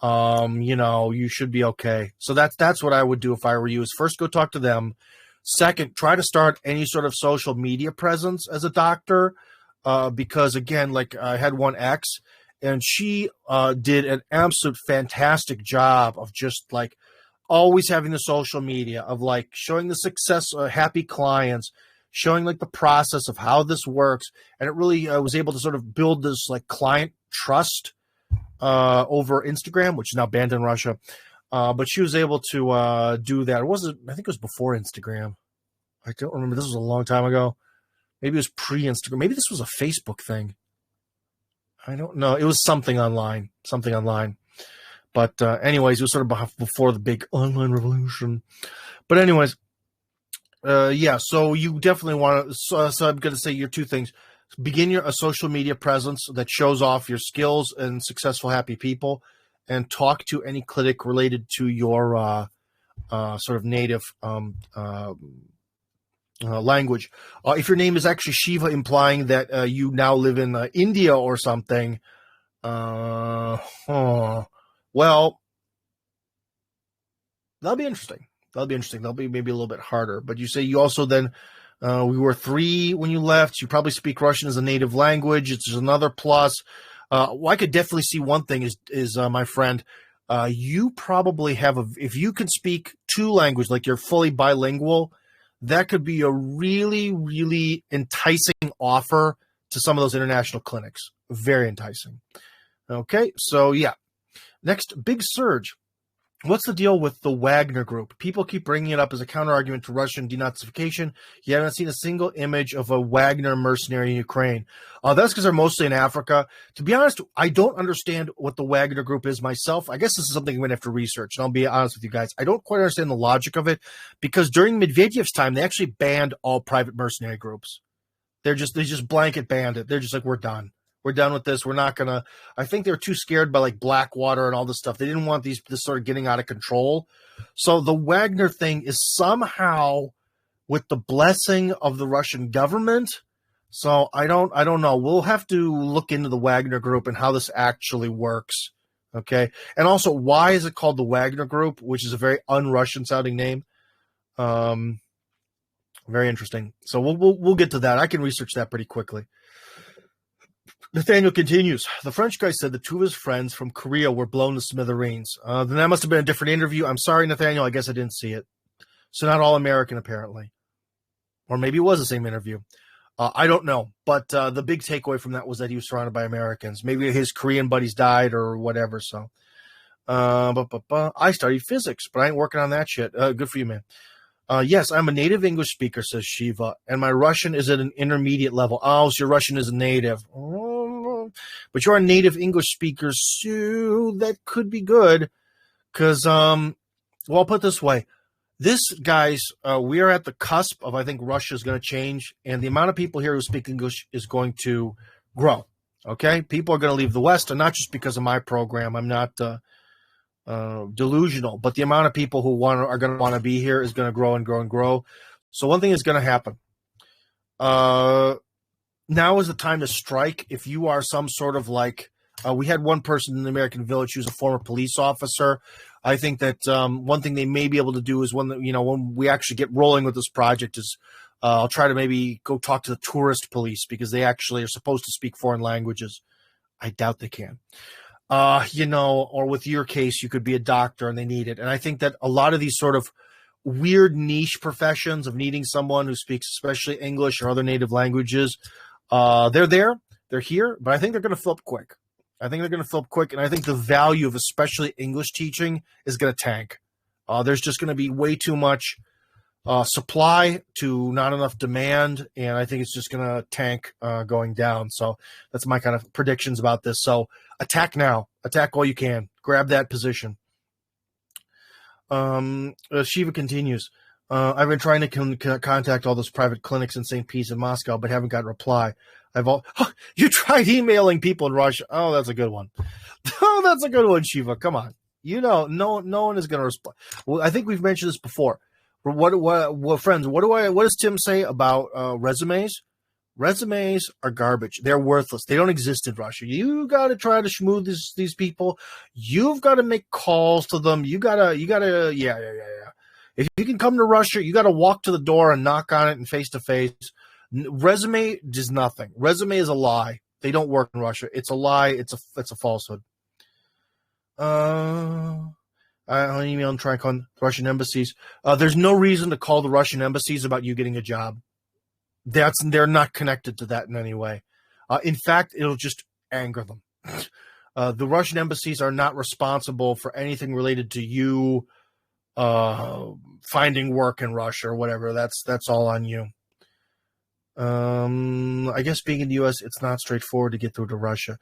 You should be okay. So that's what I would do if I were you, is first go talk to them. Second, try to start any sort of social media presence as a doctor, because again, like I had one ex, and she did an absolute fantastic job of just like always having the social media, of like showing the success, happy clients, showing like the process of how this works. And it really was able to sort of build this like client trust over Instagram, which is now banned in Russia. But she was able to do that. I think it was before Instagram. I don't remember. This was a long time ago. Maybe it was pre-Instagram. Maybe this was a Facebook thing. I don't know. It was something online. But anyways, it was sort of before the big online revolution. But anyways, so you definitely want to. So I'm going to say your two things. Begin a social media presence that shows off your skills and successful, happy people, and talk to any clinic related to your sort of native language. If your name is actually Shiva, implying that you now live in India or something, well, that'll be interesting. That'll be maybe a little bit harder. But you say you also then, we were 3 when you left. You probably speak Russian as a native language. It's another plus. I could definitely see one thing is my friend, you probably have if you can speak 2 languages, like you're fully bilingual, that could be a really, really enticing offer to some of those international clinics. Very enticing. Okay, so yeah. Next, big surge. What's the deal with the Wagner Group? People keep bringing it up as a counterargument to Russian denazification. You haven't seen a single image of a Wagner mercenary in Ukraine. That's because they're mostly in Africa. To be honest, I don't understand what the Wagner Group is myself. I guess this is something I'm going to have to research, and I'll be honest with you guys. I don't quite understand the logic of it, because during Medvedev's time, they actually banned all private mercenary groups. They just blanket banned it. They're just like, we're done. We're done with this. We're not going to. I think they're too scared by like Blackwater and all this stuff. They didn't want this sort of getting out of control. So the Wagner thing is somehow with the blessing of the Russian government. So I don't know. We'll have to look into the Wagner Group and how this actually works. Okay. And also, why is it called the Wagner Group, which is a very un-Russian sounding name? Very interesting. So we'll get to that. I can research that pretty quickly. Nathaniel continues. The French guy said that 2 of his friends from Korea were blown to smithereens. Then that must have been a different interview. I'm sorry, Nathaniel. I guess I didn't see it. So not all American, apparently. Or maybe it was the same interview. I don't know. But the big takeaway from that was that he was surrounded by Americans. Maybe his Korean buddies died or whatever. So, I studied physics, but I ain't working on that shit. Good for you, man. Yes, I'm a native English speaker, says Shiva, and my Russian is at an intermediate level. Oh, so your Russian is a native. But you're a native English speaker, so that could be good. Because, well, I'll put it this way. This, guys, we are at the cusp of, I think, Russia is going to change, and the amount of people here who speak English is going to grow. Okay? People are going to leave the West, and not just because of my program. I'm not delusional, but the amount of people who are going to want to be here is going to grow and grow and grow. So one thing is going to happen. Now is the time to strike. If you are some sort of like, we had one person in the American Village who's a former police officer. I think that one thing they may be able to do is when we actually get rolling with this project is I'll try to maybe go talk to the tourist police because they actually are supposed to speak foreign languages. I doubt they can. Or with your case, you could be a doctor and they need it. And I think that a lot of these sort of weird niche professions of needing someone who speaks especially English or other native languages, they're here, but I think they're going to fill up quick. And I think the value of especially English teaching is going to tank. There's just going to be way too much supply to not enough demand, and I think it's just going to tank going down. So that's my kind of predictions about this. So attack now. Attack all you can. Grab that position. Shiva continues. I've been trying to contact all those private clinics in St. Pete's in Moscow, but haven't gotten a reply. You tried emailing people in Russia. Oh, that's a good one. Oh, that's a good one, Shiva. Come on. No one is going to respond. Well, I think we've mentioned this before. Friends, what does Tim say about resumes? Resumes are garbage. They're worthless. They don't exist in Russia. You got to try to schmooze these people. You've got to make calls to them. You gotta, yeah. If you can come to Russia, you got to walk to the door and knock on it and face to face. Resume does nothing. Resume is a lie. They don't work in Russia. It's a lie. It's a falsehood. I'll email and try and call Russian embassies. There's no reason to call the Russian embassies about you getting a job. They're not connected to that in any way. In fact, it'll just anger them. The Russian embassies are not responsible for anything related to you finding work in Russia or whatever. That's all on you. I guess being in the U.S., it's not straightforward to get through to Russia.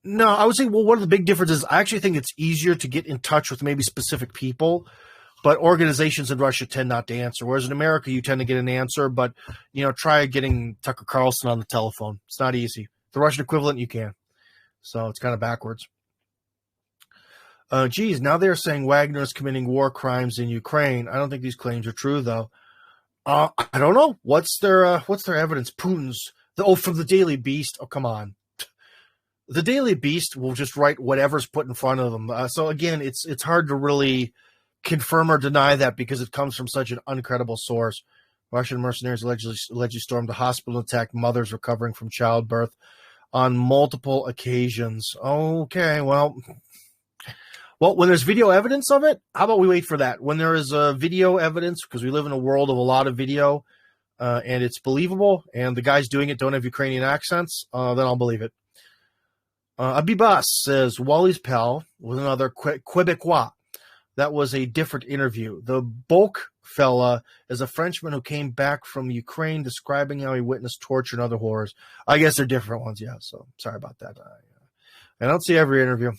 No, I would say, well, one of the big differences, I actually think it's easier to get in touch with maybe specific people, but organizations in Russia tend not to answer. Whereas in America, you tend to get an answer, but, try getting Tucker Carlson on the telephone. It's not easy. The Russian equivalent, you can. So it's kind of backwards. Now they're saying Wagner is committing war crimes in Ukraine. I don't think these claims are true, though. I don't know. What's their evidence? Putin's from the Daily Beast. Oh, come on. The Daily Beast will just write whatever's put in front of them. So again, it's hard to really confirm or deny that because it comes from such an uncredible source. Russian mercenaries allegedly stormed a hospital and attacked mothers recovering from childbirth on multiple occasions. Okay, well, when there's video evidence of it, how about we wait for that? When there is video evidence, because we live in a world of a lot of video, and it's believable, and the guys doing it don't have Ukrainian accents, then I'll believe it. Abibas says, Wally's pal was another Quebecois. That was a different interview. The Bulk fella is a Frenchman who came back from Ukraine describing how he witnessed torture and other horrors. I guess they're different ones, yeah, so sorry about that. I don't see every interview.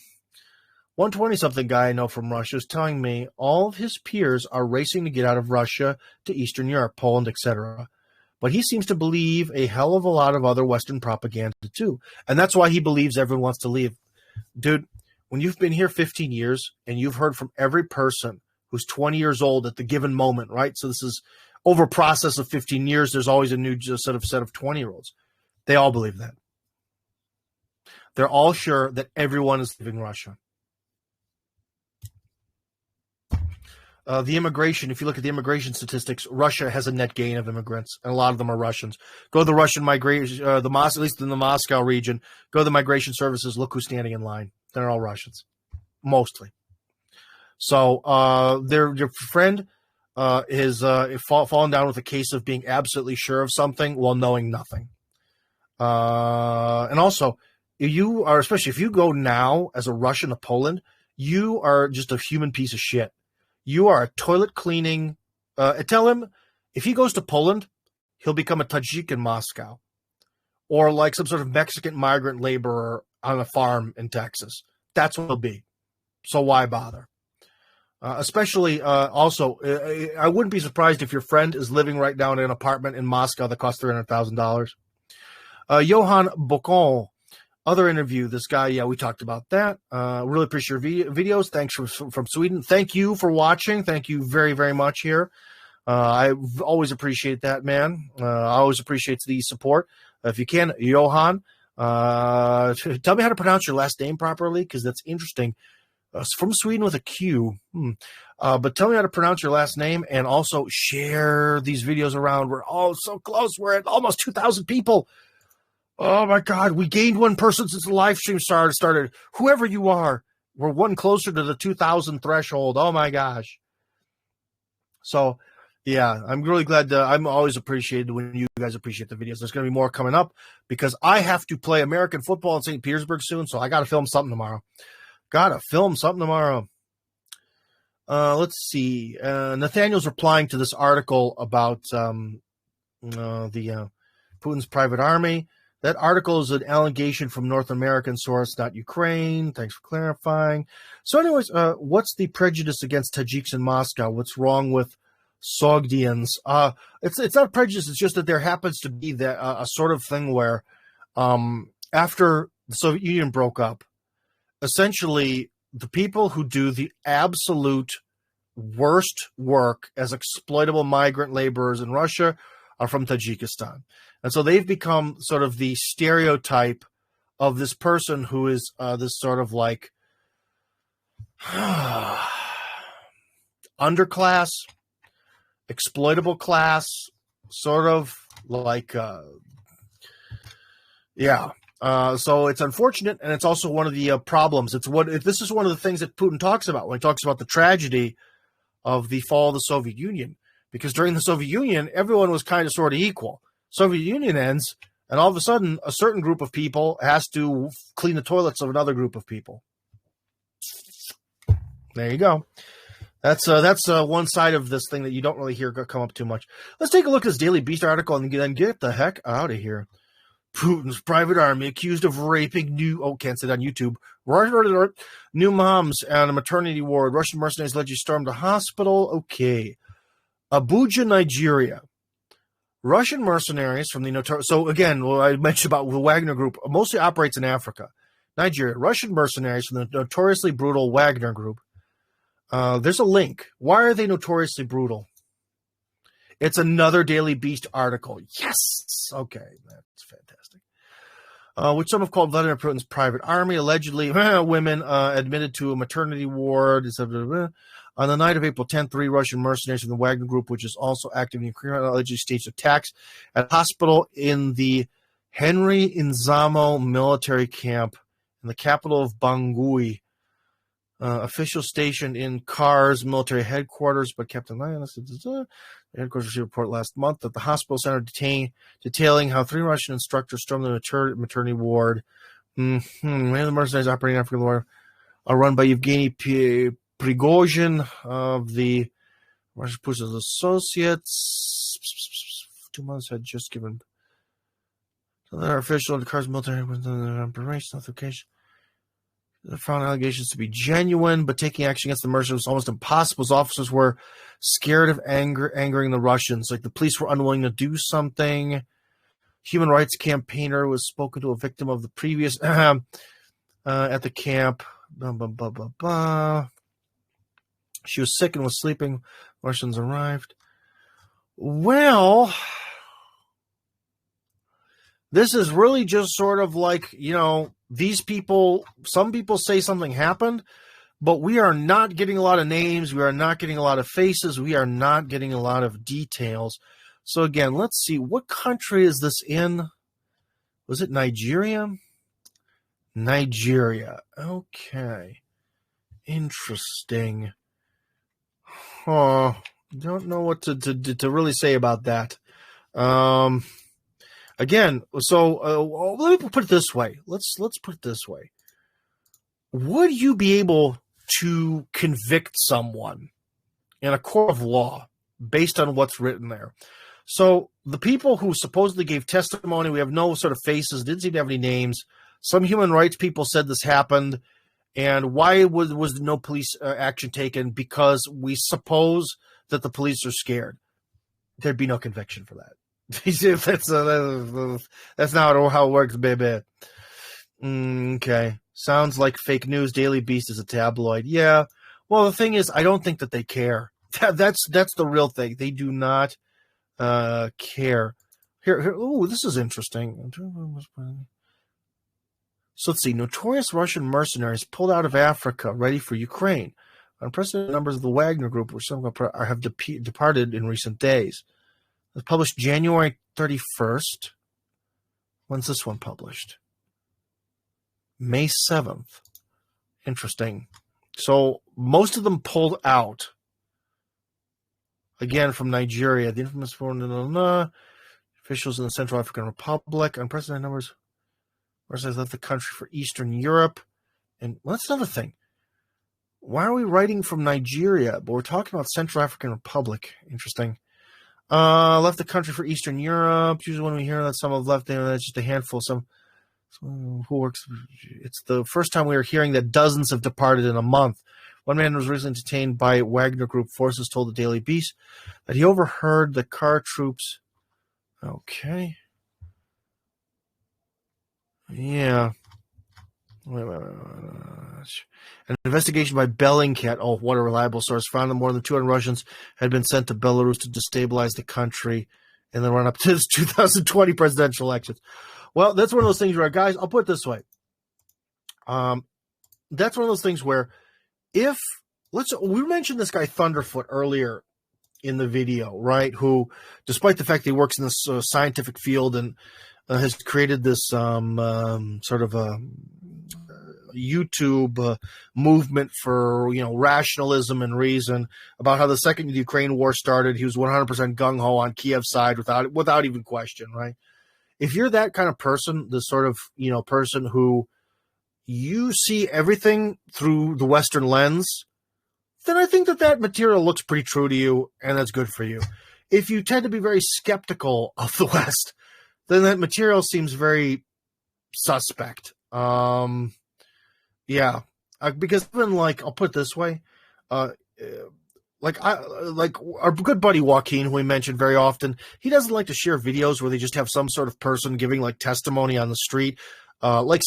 120-something guy I know from Russia is telling me all of his peers are racing to get out of Russia to Eastern Europe, Poland, etc. But he seems to believe a hell of a lot of other Western propaganda, too. And that's why he believes everyone wants to leave. Dude, when you've been here 15 years and you've heard from every person who's 20 years old at the given moment, right? So this is over a process of 15 years. There's always a new set of 20-year-olds. They all believe that. They're all sure that everyone is leaving Russia. The immigration, if you look at the immigration statistics, Russia has a net gain of immigrants, and a lot of them are Russians. Go to the Russian migration, at least in the Moscow region, go to the migration services, look who's standing in line. They're all Russians, mostly. So your friend is fallen down with a case of being absolutely sure of something while knowing nothing. And also, especially if you go now as a Russian to Poland, you are just a human piece of shit. You are a toilet cleaning. Tell him if he goes to Poland, he'll become a Tajik in Moscow, or like some sort of Mexican migrant laborer on a farm in Texas. That's what he'll be. So why bother? Especially also, I wouldn't be surprised if your friend is living right now in an apartment in Moscow that costs $300,000. Johan Bocon, other interview. This guy, yeah, we talked about that. Really appreciate your videos. Thanks from Sweden. Thank you for watching. Thank you very, very much here. I always appreciate that, man. I always appreciate the support. If you can, Johan, tell me how to pronounce your last name properly, because that's interesting. From Sweden with a Q. But tell me how to pronounce your last name, and also share these videos around. We're all so close. We're at almost 2,000 people. Oh, my God. We gained one person since the live stream started. Whoever you are, we're one closer to the 2,000 threshold. Oh, my gosh. So, yeah, I'm really glad. I'm always appreciated when you guys appreciate the videos. There's going to be more coming up because I have to play American football in St. Petersburg soon, so I got to film something tomorrow. Let's see. Nathaniel's replying to this article about Putin's private army. That article is an allegation from North American source, not Ukraine. Thanks for clarifying. So anyways, what's the prejudice against Tajiks in Moscow? What's wrong with Sogdians? It's not prejudice. It's just that there happens to be a sort of thing where after the Soviet Union broke up, essentially the people who do the absolute worst work as exploitable migrant laborers in Russia are from Tajikistan. And so they've become sort of the stereotype of this person who is this sort of like underclass, exploitable class, sort of like, so it's unfortunate, and it's also one of the problems. This is one of the things that Putin talks about when he talks about the tragedy of the fall of the Soviet Union. Because during the Soviet Union, everyone was kind of sort of equal. Soviet Union ends, and all of a sudden, a certain group of people has to clean the toilets of another group of people. There you go. That's one side of this thing that you don't really hear come up too much. Let's take a look at this Daily Beast article and then get the heck out of here. Putin's private army accused of raping can't say that on YouTube. New moms and a maternity ward. Russian mercenaries allegedly stormed a hospital. Okay. Abuja, Nigeria. Russian mercenaries from the notorious... So again, what I mentioned about the Wagner Group mostly operates in Africa. Nigeria. Russian mercenaries from the notoriously brutal Wagner Group. There's a link. Why are they notoriously brutal? It's another Daily Beast article. Yes! Okay, that's fantastic. Which some have called Vladimir Putin's private army. Allegedly, women admitted to a maternity ward. On the night of April 10th, 3 Russian mercenaries from the Wagner Group, which is also active in Ukraine, allegedly staged attacks at a hospital in the Henry Inzamo military camp in the capital of Bangui. Officials stationed in Kars military headquarters, but Captain Lioness, the headquarters received a report last month that the hospital center detailing how 3 Russian instructors stormed the maternity ward. Many of the mercenaries operating in Africa are run by Yevgeny Prigozhin of the Russian Putin's associates. 2 months had just given another official of the Kars military operation notification. They found allegations to be genuine, but taking action against the mercenaries was almost impossible as officers were scared of angering the Russians. Like the police were unwilling to do something. Human rights campaigner was spoken to a victim of the previous at the camp. She was sick and was sleeping. Russians arrived. Well, this is really just sort of like, these people, some people say something happened, but we are not getting a lot of names. We are not getting a lot of faces. We are not getting a lot of details. So again, let's see. What country is this in? Was it Nigeria? Nigeria. Okay. Interesting. Don't know what to really say about that. Again, so let me put it this way. Let's put it this way. Would you be able to convict someone in a court of law based on what's written there. So the people who supposedly gave testimony, we have no sort of faces, didn't seem to have any names. Some human rights people said this happened. And why was no police action taken? Because we suppose that the police are scared. There'd be no conviction for that. That's not how it works, baby. Okay. Sounds like fake news. Daily Beast is a tabloid. Yeah. Well, the thing is, I don't think that they care. That's the real thing. They do not care. Here. Ooh, this is interesting. So let's see. Notorious Russian mercenaries pulled out of Africa, ready for Ukraine. Unprecedented numbers of the Wagner Group, which some have departed in recent days. It was published January 31st. When's this one published? May 7th. Interesting. So most of them pulled out. Again, from Nigeria. The infamous foreign officials in the Central African Republic. Unprecedented numbers. Mercenaries left the country for Eastern Europe. And well, that's another thing. Why are we writing from Nigeria? But we're talking about Central African Republic. Interesting. Left the country for Eastern Europe. Usually when we hear that some have left, that's just a handful. Some who works. It's the first time we are hearing that dozens have departed in a month. One man was recently detained by Wagner Group forces, told the Daily Beast that he overheard the car troops. Okay. Yeah. Wait. An investigation by Bellingcat, oh, what a reliable source, found that more than 200 Russians had been sent to Belarus to destabilize the country in the run-up to the 2020 presidential elections. Well, that's one of those things where, guys, I'll put it this way. That's one of those things where we mentioned this guy Thunderfoot earlier in the video, right, who, despite the fact that he works in this scientific field and has created this sort of a YouTube movement for, rationalism and reason about how the second the Ukraine war started, he was 100% gung-ho on Kiev's side without even question, right? If you're that kind of person, the sort of, person who you see everything through the Western lens, then I think that material looks pretty true to you, and that's good for you. If you tend to be very skeptical of the West, then that material seems very suspect. Yeah, because even I'll put it this way, like our good buddy Joaquin, who we mentioned very often, he doesn't like to share videos where they just have some sort of person giving testimony on the street.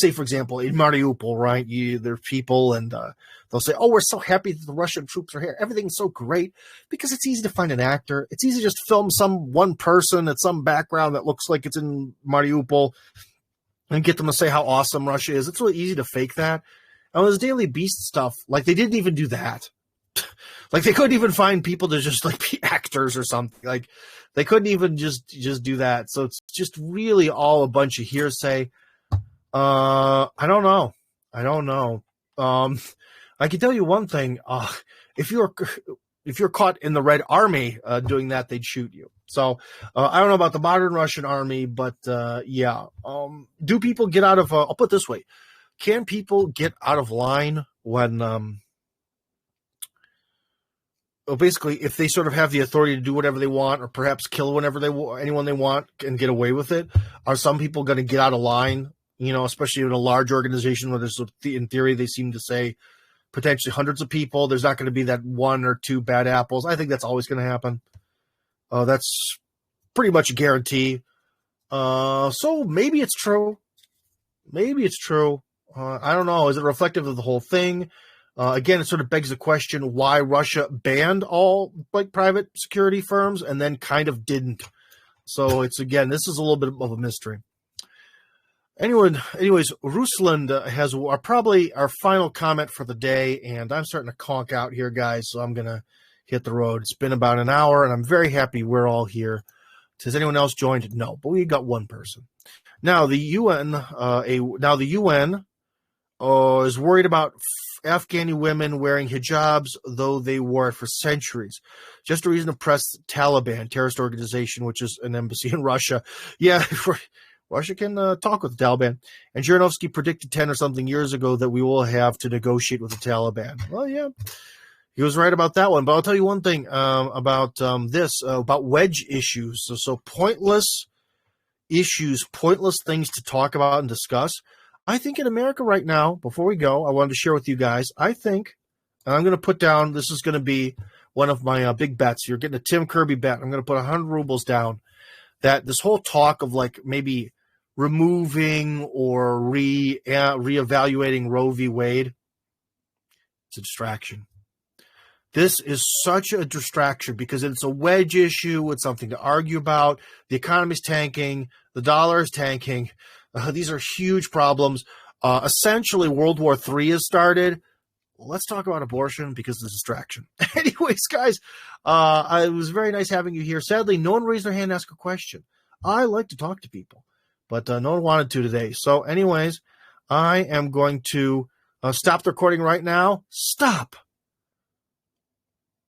Say, for example, in Mariupol, right? There are people and they'll say, oh, we're so happy that the Russian troops are here. Everything's so great, because it's easy to find an actor. It's easy to just film one person at some background that looks like it's in Mariupol and get them to say how awesome Russia is. It's really easy to fake that. And with this Daily Beast stuff, they didn't even do that. They couldn't even find people to just be actors or something. They couldn't even just do that. So it's just really all a bunch of hearsay. I don't know. I can tell you one thing. If you're caught in the Red Army doing that, they'd shoot you. So I don't know about the modern Russian army, but yeah. Do people get out of? I'll put it this way: can people get out of line when? Basically, if they sort of have the authority to do whatever they want, or perhaps kill anyone they want and get away with it, are some people going to get out of line? Especially in a large organization where there's, in theory, they seem to say potentially hundreds of people. There's not going to be that one or two bad apples. I think that's always going to happen. That's pretty much a guarantee. So maybe it's true. I don't know. Is it reflective of the whole thing? Again, it sort of begs the question why Russia banned all private security firms and then kind of didn't. So this is a little bit of a mystery. Anyways, Rusland has probably our final comment for the day, and I'm starting to conk out here, guys, so I'm going to hit the road. It's been about an hour, and I'm very happy we're all here. Has anyone else joined? No, but we got one person. Now, the UN is worried about Afghani women wearing hijabs, though they wore it for centuries. Just a reason to press Taliban, terrorist organization, which is an embassy in Russia. Yeah, Russia can talk with the Taliban. And Zhirinovsky predicted 10 or something years ago that we will have to negotiate with the Taliban. Well, yeah. He was right about that one. But I'll tell you one thing about about wedge issues. So pointless issues, pointless things to talk about and discuss. I think in America right now, before we go, I wanted to share with you guys, I think, and I'm going to put down, this is going to be one of my big bets. You're getting a Tim Kirby bet. I'm going to put 100 rubles down that this whole talk of like maybe removing or reevaluating Roe v. Wade, it's a distraction. This is such a distraction because it's a wedge issue. It's something to argue about. The economy's tanking. The dollar is tanking. These are huge problems. Essentially, World War III has started. Let's talk about abortion because it's a distraction. Anyways, guys, it was very nice having you here. Sadly, no one raised their hand and asked a question. I like to talk to people, but no one wanted to today. So anyways, I am going to stop the recording right now. Stop.